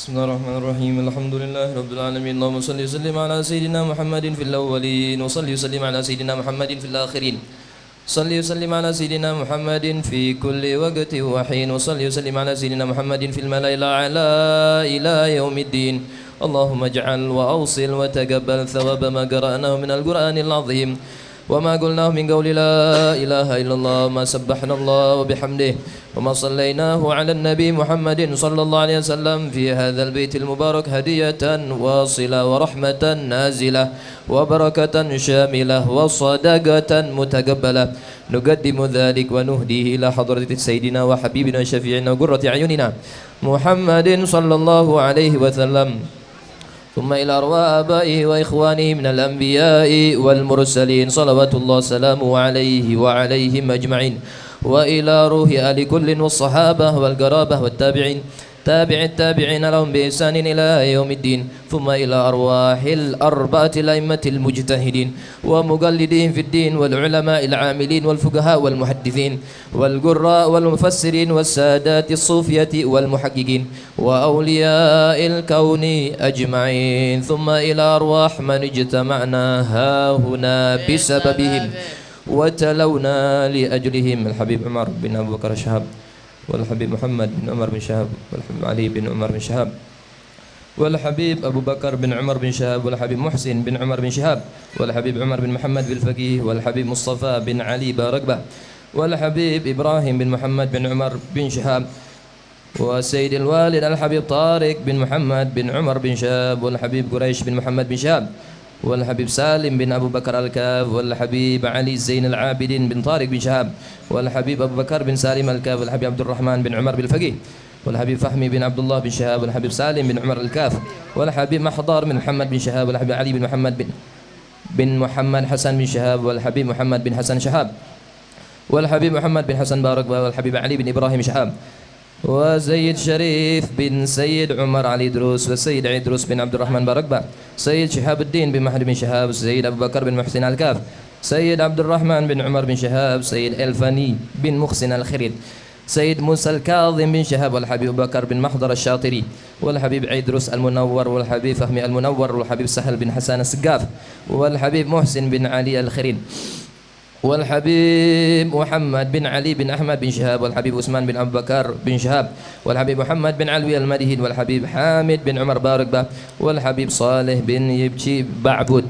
Bismillahirrahmanirrahim. Alhamdulillahirabbil alamin. Allahumma shalli wa sallim ala sayyidina Muhammadin fil awwalin wa shalli wa sallim ala sayyidina Muhammadin fil akhirin. Shalli wa sallim ala sayyidina Muhammadin fi kulli waqtin wa hin wa shalli wa sallim ala sayyidina Muhammadin fil mala'il a'la ila yaumiddin. Allahumma ij'al wa awsil wa taqabbal thawaba ma qara'nahu min al-Qur'anil 'azim. وما قلناه من قول لا إله إلا الله ما سبحنا الله وبحمده وما صليناه على النبي محمد صلى الله عليه وسلم في هذا البيت المبارك هدية واصلة ورحمة نازلة وبركة شاملة وصدقة متقبلة نقدم ذلك ونهديه إلى حضرة سيدنا وحبيبنا شفيعنا وقرة أعيننا محمد صلى الله عليه وسلم ثم إلى أرواح آبائه وإخوانه من الأنبياء والمرسلين صلوات الله وسلامه عليه وعليهم أجمعين وإلى روح آل كل والصحابة والقرابة والتابعين تابع التابعين لهم بإحسان إلى يوم الدين ثم إلى أرواح الأربعة الأئمة المجتهدين ومقلدين في الدين والعلماء العاملين والفقهاء والمحدثين والقراء والمفسرين والسادات الصوفية والمحققين وأولياء الكون أجمعين ثم إلى أرواح من اجتمعنا ها هنا بسببهم وتلونا لأجلهم الحبيب عمر بن أبو بكر الشهاب والحبيب محمد بن عمر بن شهاب والحبيب علي بن عمر بن شهاب والحبيب أبو بكر بن عمر بن شهاب والحبيب محسن بن عمر بن شهاب والحبيب عمر بن محمد بالفقيه والحبيب مصطفى بن علي بارقبة والحبيب إبراهيم بن محمد بن عمر بن شهاب وسيد الوالد الحبيب طارق بن محمد بن عمر بن شهاب والحبيب قريش بن محمد بن شهاب والحبيب سالم بن أبو بكر الكاف والحبيب علي زين العابدين بن طارق بن شهاب والحبيب أبو بكر بن سالم الكاف والحبيب عبد الرحمن بن عمر بالفقيه والحبيب فهمي بن عبد الله بن شهاب والحبيب سالم بن عمر الكاف والحبيب محضار بن محمد بن شهاب والحبيب علي بن محمد بن محمد حسن بن شهاب والحبيب محمد بن حسن شهاب والحبيب محمد بن حسن بارك والحبيب علي بن إبراهيم شهاب وزيد شريف بن سيد عمر علي دروس وسيد عيدروس بن عبد الرحمن باركبة سيد شهاب الدين بن محمد بن شهاب سيد أبو بكر بن محسن الكاف سيد عبد الرحمن بن عمر بن شهاب سيد الفاني بن محسن الخريد سيد موسى الكاظم بن شهاب والحبيب أبو بكر بن محضر الشاطري والحبيب عيدروس المنور والحبيب فهمي المنور والحبيب سهل بن حسان السقاف والحبيب محسن بن علي الخريد والحبيب محمد بن علي بن أحمد بن شهاب والحبيب عثمان بن أبو بكر بن شهاب والحبيب محمد بن علوي المدهن والحبيب حامد بن عمر باركبة والحبيب صالح بن يبشي بعبد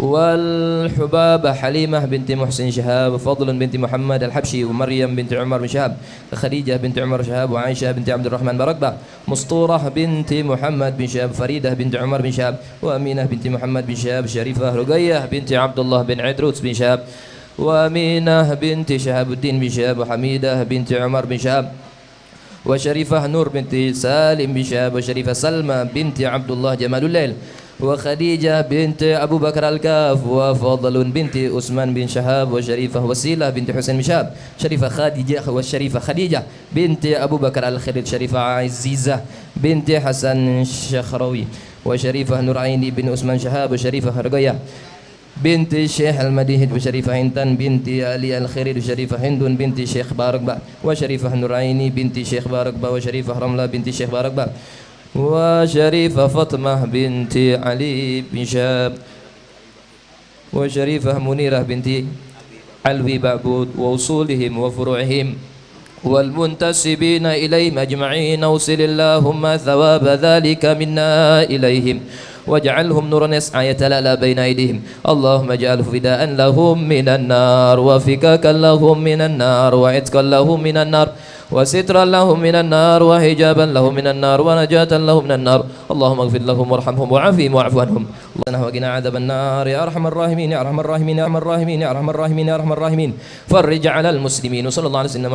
والحبابة حليمة بنت محسن شهاب فضل بنت محمد الحبشي ومريم بنت عمر بن شهاب خديجة بنت عمر شهاب وعائشة بنت عبد الرحمن باركبة مسطورة بنت محمد بن شهاب فريدة بنت عمر بن شهاب وأمينة بنت محمد بن شهاب شريفة رقية بنت عبد الله بن عدروس بن شهاب وأمينة بنت شهاب الدين بن شهاب وحميدة بنت عمر بن شهاب وشريفة نور بنت سالم بن شهاب وشريفة سلمى بنت عبد الله جمال الليل وخديجة بنت أبو بكر الكاف وفضل بنت عثمان بن شهاب وشريفة وسيلة بنت حسين بن شهاب شريفة خديجة والشريفة خديجة بنت أبو بكر الخليل شريفة عزيزة بنت حسن الشخروي وشريفة نور عيني بن عثمان شهاب وشريفة رقية بنت الشيخ المديهد وشريفة هنتن بنت علي الخيري وشريفة هند بنت الشيخ باركبة وشريفة نورعيني بنت الشيخ باركبة وشريفة رملة بنت الشيخ باركبة وشريفة فاطمة بنت علي بن شهاب وشريفة منيرة بنت علوي بعبود ووصولهم وفروعهم والمنتسبين إليهم أجمعين أوصل اللهم ثواب ذلك منا إليهم واجعلهم نورا يسعى يتلالى بين أيديهم اللهم اجعله فداء لهم من النار وفكاكا لهم من النار وعتقا لهم من النار وسترا لهم من النار وحجابا لهم من النار ونجاة لهم من النار اللهم اغفر لهم وارحمهم وعافهم واعف عنهم اللهم وقنا عذاب النار يا أرحم الراحمين يا أرحم الراحمين يا أرحم الراحمين يا أرحم الراحمين يا أرحم الراحمين فرج على المسلمين وصلى الله عليه وسلم